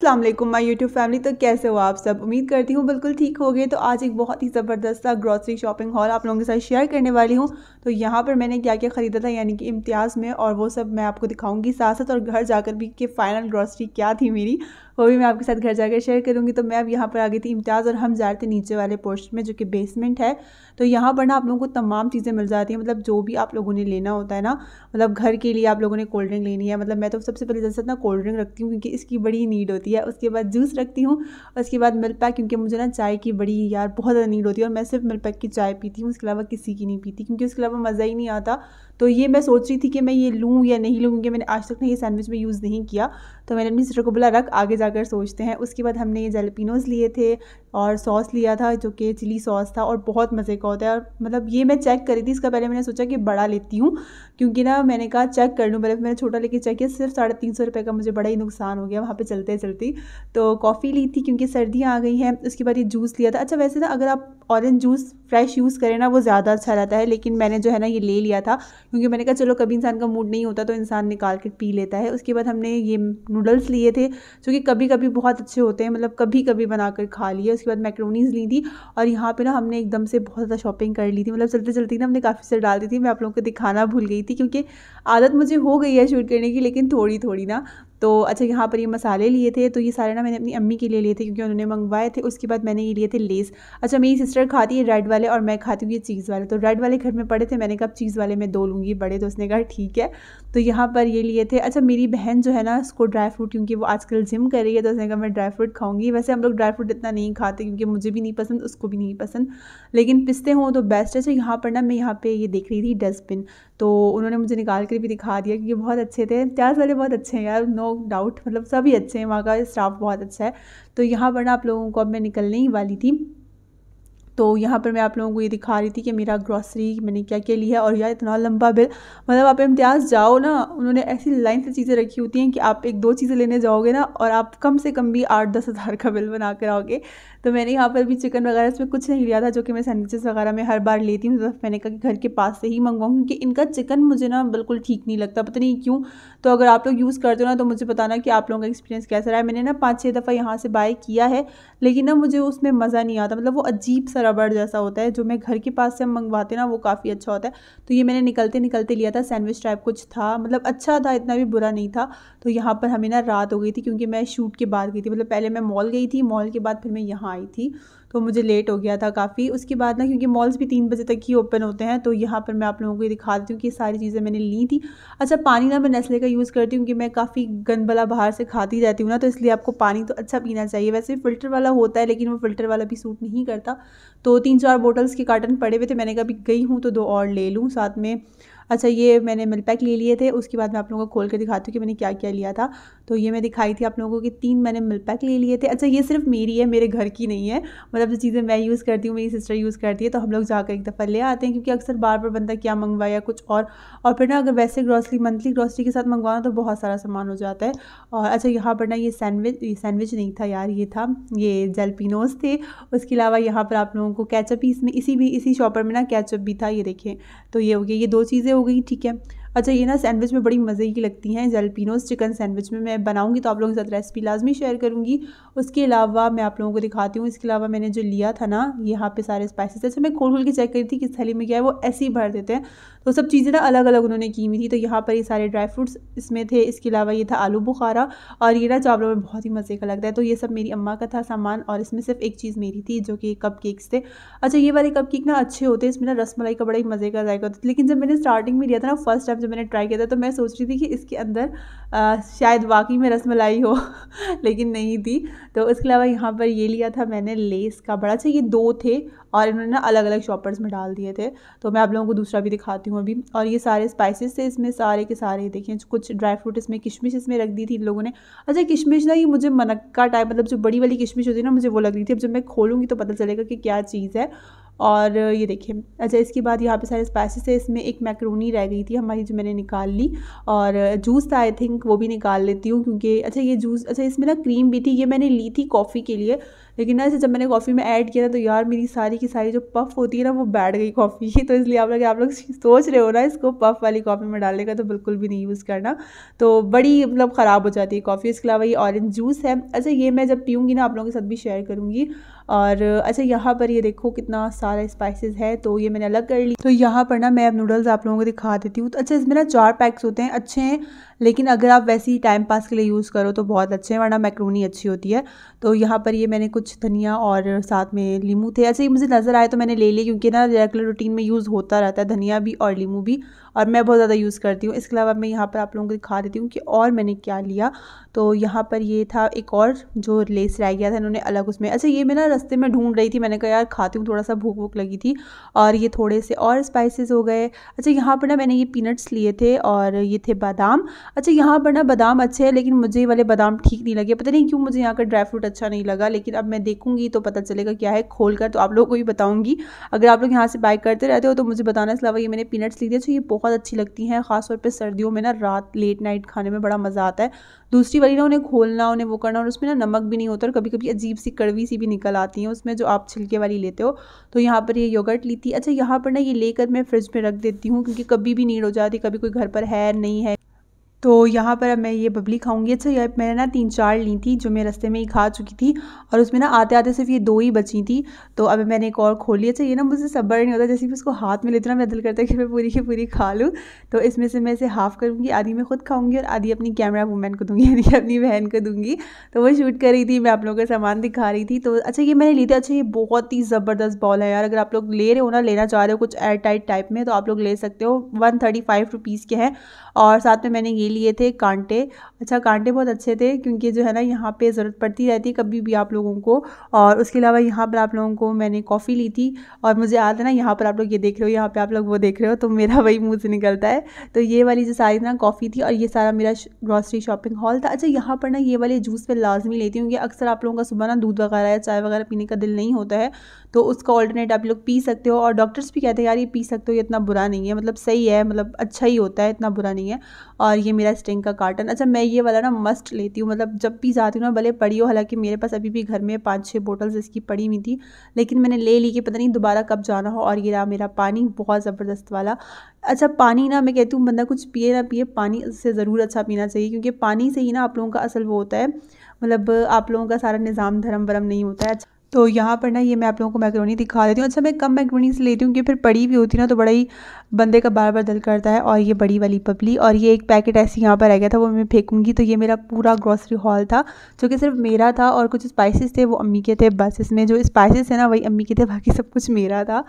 अस्सलाम वालेकुम my YouTube family. तो कैसे हो आप सब? उम्मीद करती हूँ बिल्कुल ठीक होगे। तो आज एक बहुत ही ज़बरदस्त सा ग्रॉसरी शॉपिंग हॉल आप लोगों के साथ शेयर करने वाली हूँ। तो यहाँ पर मैंने क्या क्या ख़रीदा था यानी कि इम्तियाज़ में, और वो सब मैं आपको दिखाऊंगी साथ साथ, और घर जाकर भी कि फ़ाइनल ग्रॉसरी क्या थी मेरी, वो भी मैं आपके साथ घर जाकर शेयर करूँगी। तो मैं अब यहाँ पर आ गई थी इम्तियाज़, और हम जा रहे थे नीचे वाले पोर्शन में जो कि बेसमेंट है। तो यहाँ पर ना आप लोगों को तमाम चीज़ें मिल जाती हैं, मतलब जो भी आप लोगों ने लेना होता है ना, मतलब घर के लिए आप लोगों ने कोल्ड ड्रिंक लेनी है, मतलब मैं तो सबसे पहले जैसे ना कोल्ड ड्रिंक रखती हूँ क्योंकि इसकी बड़ी नीड होती है। उसके बाद जूस रखती हूँ, उसके बाद मिल्क पैक, क्योंकि मुझे ना चाय की बड़ी यार बहुत ज़्यादा नीड होती है, और मैं सिर्फ मिल्क पैक की चाय पीती हूँ, उसके अलावा किसी की नहीं पीती क्योंकि उसके अलावा मज़ा ही नहीं आता। तो ये मैं सोच रही थी कि मैं ये लूँ या नहीं लूँ, क्योंकि मैंने आज तक ना ये सैंडविच में यूज़ नहीं किया। तो मैंने अपनी सिस्टर को बोला रख, आगे जाकर सोचते हैं। उसके बाद हमने ये जैलपिनोज़ लिए थे और सॉस लिया था जो कि चिली सॉस था, और बहुत मज़े का होता है। और मतलब ये मैं चेक करी थी, इसका पहले मैंने सोचा कि बड़ा लेती हूँ, क्योंकि ना मैंने कहा चेक कर लूँ, मैंने छोटा लेके चेक किया, सिर्फ 350 रुपये का मुझे बड़ा ही नुकसान हो गया वहाँ पे चलते चलती। तो कॉफ़ी ली थी क्योंकि सर्दियाँ आ गई हैं। उसके बाद ये जूस लिया था। अच्छा वैसे ना अगर आप ऑरेंज जूस फ्रेश यूज़ करें ना वो ज़्यादा अच्छा रहता है, लेकिन मैंने जो है ना ये ले लिया था क्योंकि मैंने कहा चलो कभी इंसान का मूड नहीं होता तो इंसान निकाल के पी लेता है। उसके बाद हमने ये नूडल्स लिए थे जो कि कभी कभी बहुत अच्छे होते हैं, मतलब कभी कभी बनाकर खा लिए। उसके बाद मैक्रोनीज़ ली थी, और यहाँ पे ना हमने एकदम से बहुत ज़्यादा शॉपिंग कर ली थी, मतलब चलते चलते ना हमने काफ़ी सारी डाल दी थी। मैं आप लोगों को दिखाना भूल गई थी क्योंकि आदत मुझे हो गई है शूट करने की, लेकिन थोड़ी थोड़ी ना। तो अच्छा यहाँ पर ये मसाले लिए थे, तो ये सारे ना मैंने अपनी अम्मी के लिए थे क्योंकि उन्होंने मंगवाए थे। उसके बाद मैंने ये लिए थे लेस। अच्छा मेरी सिस्टर खाती है रेड वाले और मैं खाती हूँ ये चीज़ वाले, तो रेड वाले घर में पड़े थे, मैंने कहा चीज़ वाले मैं 2 लूँगी बड़े, तो उसने कहा ठीक है। तो यहाँ पर ये लिए थे। अच्छा मेरी बहन जो है ना उसको ड्राई फ्रूट, क्योंकि वो आजकल जिम कर रही है, तो उसने कहा मैं ड्राई फ्रूट खाऊंगी। वैसे हम लोग ड्राई फ्रूट इतना नहीं खाते क्योंकि मुझे भी नहीं पसंद, उसको भी नहीं पसंद, लेकिन पिस्ते हों तो बेस्ट है। अच्छा यहाँ पर ना मैं यहाँ पे ये देख रही थी डस्टबिन, तो उन्होंने मुझे निकाल कर भी दिखा दिया क्योंकि बहुत अच्छे थे। प्याज वाले बहुत अच्छे हैं यार, नो डाउट, मतलब सभी अच्छे हैं, वहाँ का स्टाफ बहुत अच्छा है। तो यहाँ पर ना आप लोगों को अब मैं निकलने ही वाली थी, तो यहाँ पर मैं आप लोगों को ये दिखा रही थी कि मेरा ग्रॉसरी मैंने क्या क्या लिया है। और यार इतना लंबा बिल, मतलब आप इम्तियाज़ जाओ ना, उन्होंने ऐसी लाइन से चीज़ें रखी होती हैं कि आप 1-2 चीज़ें लेने जाओगे ना और आप कम से कम भी 8-10 हज़ार का बिल बना कर आओगे। तो मैंने यहाँ पर भी चिकन वगैरह इसमें कुछ नहीं लिया था, जो कि मैं सैंडविचेस वगैरह में हर बार लेती हूँ, तो मैंने कहा कि घर के पास से ही मंगवाऊँ क्योंकि इनका चिकन मुझे ना बिल्कुल ठीक नहीं लगता, पता नहीं क्यों। तो अगर आप लोग यूज़ करते हो ना तो मुझे बताना कि आप लोगों का एक्सपीरियंस कैसा रहा है। मैंने ना 5-6 दफ़ा यहाँ से बाय किया है, लेकिन ना मुझे उसमें मज़ा नहीं आता, मतलब वो अजीब सा रबड़ जैसा होता है। जो मैं घर के पास से हम मंगवाते हैं ना वो काफ़ी अच्छा होता है। तो ये मैंने निकलते निकलते लिया था, सैंडविच टाइप कुछ था, मतलब अच्छा था, इतना भी बुरा नहीं था। तो यहाँ पर हमें ना रात हो गई थी क्योंकि मैं शूट के बाद गई थी, मतलब पहले मैं मॉल गई थी, मॉल के बाद फिर मैं यहाँ आई थी, तो मुझे लेट हो गया था काफ़ी। उसके बाद ना क्योंकि मॉल्स भी 3 बजे तक ही ओपन होते हैं, तो यहाँ पर मैं आप लोगों को ये दिखा देती हूँ कि ये सारी चीज़ें मैंने ली थी। अच्छा पानी ना मैं नेस्ले का यूज़ करती हूँ क्योंकि मैं काफ़ी गंदबला बाहर से खाती रहती हूँ ना, तो इसलिए आपको पानी तो अच्छा पीना चाहिए। वैसे फ़िल्टर वाला होता है लेकिन वो फ़िल्टर वाला भी सूट नहीं करता। तो 3-4 बोतल्स के कार्टन पड़े हुए थे, मैंने कहा अभी गई हूँ तो 2 और ले लूँ साथ में। अच्छा ये मैंने मिल्क पैक ले लिए थे। उसके बाद मैं आप लोगों को खोल कर दिखाती हूँ कि मैंने क्या क्या लिया था। तो ये मैं दिखाई थी आप लोगों को कि 3 मैंने मिल्क पैक ले लिए थे। अच्छा ये सिर्फ मेरी है, मेरे घर की नहीं है, मतलब जो चीज़ें मैं यूज़ करती हूँ मेरी सिस्टर यूज़ करती है, तो हम लोग जाकर एक दफ़ा ले आते हैं क्योंकि अक्सर बार बार बंदा क्या मंगवाया कुछ और फिर ना अगर वैसे ग्रॉसरी मंथली ग्रॉसरी के साथ मंगवाना तो बहुत सारा सामान हो जाता है। और अच्छा यहाँ पर ना ये सैंडविच नहीं था यार, ये था ये जैलपिनोज़ थे। उसके अलावा यहाँ पर आप लोगों को केचप ही इसमें इसी शॉपर में ना केचप भी था, ये देखें। तो ये हो गया, ये 2 चीज़ें हो गई, ठीक है। अच्छा ये ना सैंडविच में बड़ी मज़े की लगती हैं जैलपिनोज़ चिकन सैंडविच में, मैं बनाऊंगी तो आप लोगों के साथ रेसिपी लाजमी शेयर करूंगी। उसके अलावा मैं आप लोगों को दिखाती हूँ, इसके अलावा मैंने जो लिया था ना यहाँ पे सारे स्पाइसेस, अच्छा मैं खोल खोल के चेक करी थी किस थाली में क्या है, वो ऐसे ही भर देते हैं। तो सब चीज़ें ना अलग अलग उन्होंने की हुई थी। तो यहाँ पर ये सारे ड्राई फ्रूट्स इसमें थे, इसके अलावा ये था आलू बुखारा, और ये ना चावलों में बहुत ही मज़े का लगता है। तो ये सब मेरी अम्मा का था सामान, और इसमें सिर्फ एक चीज़ मेरी थी जो कि कप केक्स थे। अच्छा ये वाले कप केक ना अच्छे होते हैं, इसमें ना रसमलाई का बड़ा ही मज़े का जायका होता है, लेकिन जब मैंने स्टार्टिंग में लिया था ना फर्स्ट टाइम जब मैंने ट्राई किया था, तो मैं सोच रही थी कि इसके अंदर शायद वाकई में रसमलाई हो लेकिन नहीं थी। तो उसके अलावा यहाँ पर ये लिया था मैंने लेस का बड़ा, अच्छा ये 2 थे और इन्होंने ना अलग अलग शॉपर्स में डाल दिए थे। तो मैं आप लोगों को दूसरा भी दिखाती हूँ अभी। और ये सारे स्पाइसेस थे इसमें, सारे के सारे देखें, कुछ ड्राई फ्रूट इसमें, किशमिश इसमें रख दी थी इन लोगों ने। अच्छा किशमिश ना ये मुझे मनक्का टाइप, मतलब जो बड़ी वाली किशमिश होती है ना, मुझे वो लग रही थी। अब जब मैं खोलूँगी तो पता चलेगा कि क्या चीज़ है। और ये देखिए, अच्छा इसके बाद यहाँ पे सारे स्पाइसेस है, इसमें एक मैक्रोनी रह गई थी हमारी जो मैंने निकाल ली, और जूस था आई थिंक वो भी निकाल लेती हूँ क्योंकि अच्छा ये जूस, अच्छा इसमें ना क्रीम भी थी, ये मैंने ली थी कॉफ़ी के लिए, लेकिन ना इसे जब मैंने कॉफ़ी में ऐड किया था तो यार मेरी सारी की सारी जो पफ़ होती है ना वो बैठ गई कॉफ़ी की। तो इसलिए आप लोग सोच रहे हो ना इसको पफ़ वाली कॉफ़ी में डालने का, तो बिल्कुल भी नहीं यूज़ करना, तो बड़ी मतलब ख़राब हो जाती है कॉफ़ी। इसके अलावा ये ऑरेंज जूस है। अच्छा, ये मैं जब पीऊँगी ना आप लोगों के साथ भी शेयर करूँगी। और अच्छा, यहाँ पर ये देखो कितना सारा स्पाइसेस है, तो ये मैंने अलग कर ली। तो यहाँ पर ना मैं अब नूडल्स आप लोगों को दिखा देती हूँ। तो अच्छा, इसमें ना 4 पैक्स होते हैं, अच्छे हैं, लेकिन अगर आप वैसे ही टाइम पास के लिए यूज़ करो तो बहुत अच्छे हैं, वरना मैक्रोनी अच्छी होती है। तो यहाँ पर ये मैंने कुछ धनिया और साथ में लीमू थे, ऐसे ही मुझे नज़र आए तो मैंने ले लिए, क्योंकि ना रेगुलर रूटीन में यूज़ होता रहता है धनिया भी और लीमू भी, और मैं बहुत ज़्यादा यूज़ करती हूँ। इसके अलावा मैं यहाँ पर आप लोगों को दिखा देती हूँ कि और मैंने क्या लिया। तो यहाँ पर ये था एक और जो लेस रह गया था इन्होंने अलग उसमें। अच्छा, ये मैं ना रास्ते में ढूंढ रही थी, मैंने कहा यार खाती हूँ, थोड़ा सा भूख भूख लगी थी, और ये थोड़े से और स्पाइसेस हो गए। अच्छा, यहाँ पर ना मैंने ये पीनट्स लिए थे और ये थे बादाम। अच्छा, यहाँ पर ना बादाम अच्छे हैं, लेकिन मुझे ये वाले बादाम ठीक नहीं लगे, पता नहीं क्यों मुझे यहाँ का ड्राई फ्रूट अच्छा नहीं लगा, लेकिन अब मैं देखूंगी तो पता चलेगा क्या है खोल कर, तो आप लोगों को भी बताऊंगी। अगर आप लोग यहाँ से बाय करते रहते हो तो मुझे बताना। इसके अलावा ये मैंने पीनट्स ली थी। अच्छा, ये बहुत अच्छी लगती हैं, खासतौर पर सर्दियों में ना रात लेट नाइट खाने में बड़ा मज़ा आता है। दूसरी वाली ना उन्हें खोलना, उन्हें वो करना, और उसमें ना नमक भी नहीं होता, और कभी कभी अजीब सी कड़वी सी भी निकल आती हैं उसमें जो आप छिलके वाली लेते हो। तो यहाँ पर ये योगर्ट ली थी। अच्छा, यहाँ पर ना ये लेकर मैं फ्रिज में रख देती हूँ, क्योंकि कभी भी नीड हो जाती, कभी कोई घर पर है नहीं है। तो यहाँ पर अब मैं ये बबली खाऊंगी। अच्छा, ये मैंने ना 3-4 ली थी जो मैं रास्ते में ही खा चुकी थी, और उसमें ना आते आते सिर्फ ये 2 ही बची थी, तो अब मैंने एक और खोल ली। अच्छा, ये ना मुझे सब्र नहीं होता, जैसे कि उसको हाथ में लेती ना मैं दिल करता है कि मैं पूरी की पूरी खा लूँ। तो इसमें से मैं इसे हाफ़ करूँगी, आधी मैं खुद खाऊँगी और आधी अपनी कैमरा वूमैन को दूँगी, यानी कि अपनी बहन को दूँगी। तो वो शूट कर रही थी, मैं आप लोगों का सामान दिखा रही थी। तो अच्छा, ये मैंने ली थी। अच्छा, ये बहुत ही ज़बरदस्त बॉल है यार, अगर आप लोग ले रहे हो ना, लेना चाह रहे हो कुछ एयर टाइट टाइप में, तो आप लोग ले सकते हो। 135 रुपीज़ के हैं, और साथ में मैंने ये लिए थे कांटे। अच्छा, कांटे बहुत अच्छे थे, क्योंकि जो है ना यहाँ पे ज़रूरत पड़ती रहती है कभी भी आप लोगों को। और उसके अलावा यहाँ पर आप लोगों को मैंने कॉफ़ी ली थी, और मुझे याद है ना, यहाँ पर आप लोग ये देख रहे हो, यहाँ पे आप लोग वो देख रहे हो, तो मेरा वही मुंह से निकलता है। तो ये वाली जो सारी ना कॉफ़ी थी, और ये सारा मेरा ग्रॉसरी शॉपिंग हॉल था। अच्छा, यहाँ पर ना ये वाले जूस मैं लाजमी लेती हूँ, क्योंकि अक्सर आप लोगों का सुबह ना दूध वगैरह या चाय वगैरह पीने का दिल नहीं होता है, तो उसका ऑल्टरनेट आप लोग पी सकते हो। और डॉक्टर्स भी कहते हैं यार ये पी सकते हो, ये इतना बुरा नहीं है, मतलब सही है, मतलब अच्छा ही होता है, इतना बुरा नहीं है। और ये मेरा स्टिंग का कार्टन। अच्छा, मैं ये वाला ना मस्ट लेती हूँ, मतलब जब भी जाती हूँ ना, भले पड़ी हो, हालांकि मेरे पास अभी भी घर में 5-6 बोतल्स इसकी पड़ी हुई थी, लेकिन मैंने ले ली कि पता नहीं दोबारा कब जाना हो। और ये रहा मेरा पानी, बहुत ज़बरदस्त वाला। अच्छा, पानी ना मैं कहती हूँ बंदा कुछ पिए ना पिए, पानी से ज़रूर अच्छा पीना चाहिए, क्योंकि पानी से ही ना आप लोगों का असल वो होता है, मतलब आप लोगों का सारा निज़ाम धर्म वरम नहीं होता है। अच्छा, तो यहाँ पर ना ये मैं आप लोगों को मैक्रोनी दिखा देती हूँ। अच्छा, मैं कम मैक्रोनी से लेती हूँ, कि फिर पड़ी भी होती ना तो बड़ा ही बंदे का बार बार दिल करता है। और ये बड़ी वाली पपली, और ये एक पैकेट ऐसे यहाँ पर रह गया था, वो मैं फेंकूंगी। तो ये मेरा पूरा ग्रॉसरी हॉल था, जो कि सिर्फ मेरा था, और कुछ स्पाइसेस थे वो अम्मी के थे, बस इसमें जो स्पाइसेस है ना वही अम्मी के थे, बाकी सब कुछ मेरा था।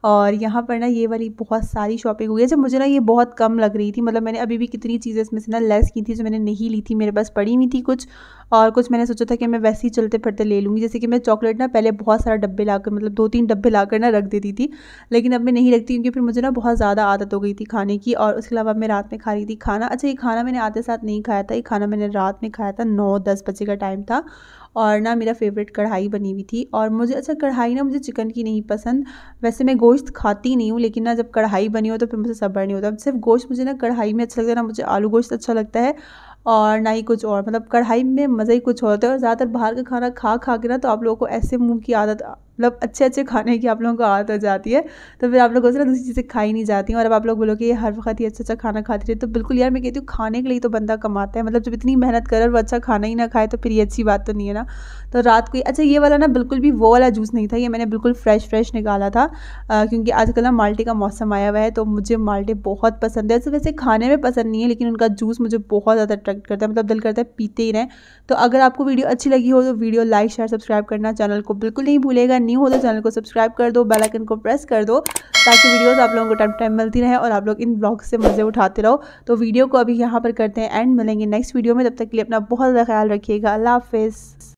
और यहाँ पर ना ये वाली बहुत सारी शॉपिंग हुई है। जब मुझे ना ये बहुत कम लग रही थी, मतलब मैंने अभी भी कितनी चीज़ें इसमें से ना लेस की थी जो मैंने नहीं ली थी, मेरे पास पड़ी हुई थी कुछ, और कुछ मैंने सोचा था कि मैं वैसे ही चलते फिरते ले लूँगी। जैसे कि मैं चॉकलेट ना पहले बहुत सारा डब्बे लाकर, मतलब 2-3 डब्बे लाकर ना रख देती थी, लेकिन अब मैं नहीं रखती, क्योंकि फिर मुझे ना बहुत ज़्यादा आदत हो गई थी खाने की। और उसके अलावा मैं रात में खा रही थी खाना। अच्छा, ये खाना मैंने आते साथ नहीं खाया था, ये खाना मैंने रात में खाया था, 9-10 बजे का टाइम था। और ना मेरा फेवरेट कढ़ाई बनी हुई थी, और मुझे अच्छा कढ़ाई ना मुझे चिकन की नहीं पसंद, वैसे मैं गोश्त खाती नहीं हूँ, लेकिन ना जब कढ़ाई बनी हो तो फिर मुझे सब्र नहीं होता। सिर्फ गोश्त मुझे ना कढ़ाई में अच्छा लगता है, ना मुझे आलू गोश्त अच्छा लगता है, और ना ही कुछ और, मतलब कढ़ाई में मज़ा ही कुछ होता है। और ज़्यादातर बाहर का खाना खा खा के ना तो आप लोगों को ऐसे मुंह की आदत, मतलब अच्छे अच्छे खाने की आप लोगों को आदत हो जाती है, तो फिर आप लोगों से ना दूसरी चीज़ें खाई नहीं जाती हैं। और अब आप लोग बोलोगे ये हर वक्त ही अच्छा अच्छा खाना खाती रहे, तो बिल्कुल यार मैं कहती हूँ खाने के लिए तो बंदा कमाता है, मतलब जब इतनी मेहनत करे और वो अच्छा खाना ही ना खाए तो फिर ये अच्छी बात तो नहीं है ना। तो रात को अच्छा, ये वाला ना बिल्कुल भी वो वाला जूस नहीं था, ये मैंने बिल्कुल फ्रेश निकाला था, क्योंकि आजकल ना माल्टे का मौसम आया हुआ है, तो मुझे माल्टे बहुत पसंद है। वैसे खाने में पसंद नहीं है, लेकिन उनका जूस मुझे बहुत ज़्यादा अट्रैक्ट करता है, मतलब दिल करता है पीते ही रहें। तो अगर आपको वीडियो अच्छी लगी हो तो वीडियो लाइक शेयर सब्सक्राइब करना चैनल को बिल्कुल नहीं भूलेगा, न्यू हो तो चैनल को सब्सक्राइब कर दो, बेल आइकन को प्रेस कर दो, ताकि वीडियोस आप लोगों को टाइम टाइम मिलती रहे और आप लोग इन ब्लॉग्स से मज़े उठाते रहो। तो वीडियो को अभी यहाँ पर करते हैं एंड, मिलेंगे नेक्स्ट वीडियो में, तब तक के लिए अपना बहुत ज़्यादा ख्याल रखिएगा। अल्लाह हाफिज़।